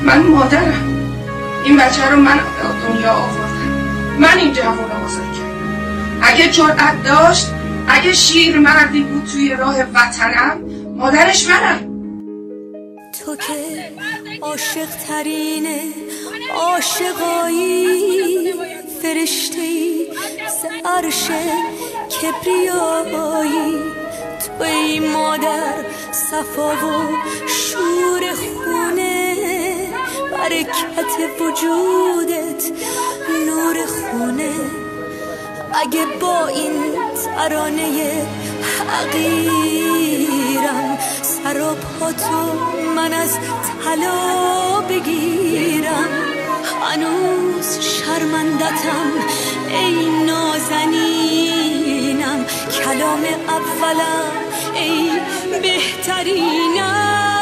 من مادرم، این بچه رو من به دنیا آوردم، من این جوان رو بزرگ کردم. اگه جرأت داشت، اگه شیر مردی بود توی راه وطنم، مادرش منم. تو که عاشق ترین عاشقایی، فرشته‌ای ز عرش کبریایی، تو ای مادر صفا و شور خونه، برکت وجودت نور خونه. اگه با این ترانه حقیرم سر و پاتو من از طلا بگیرم، هنوز شرمندتم ای نازنینم، کلام اولم ای بهترینم.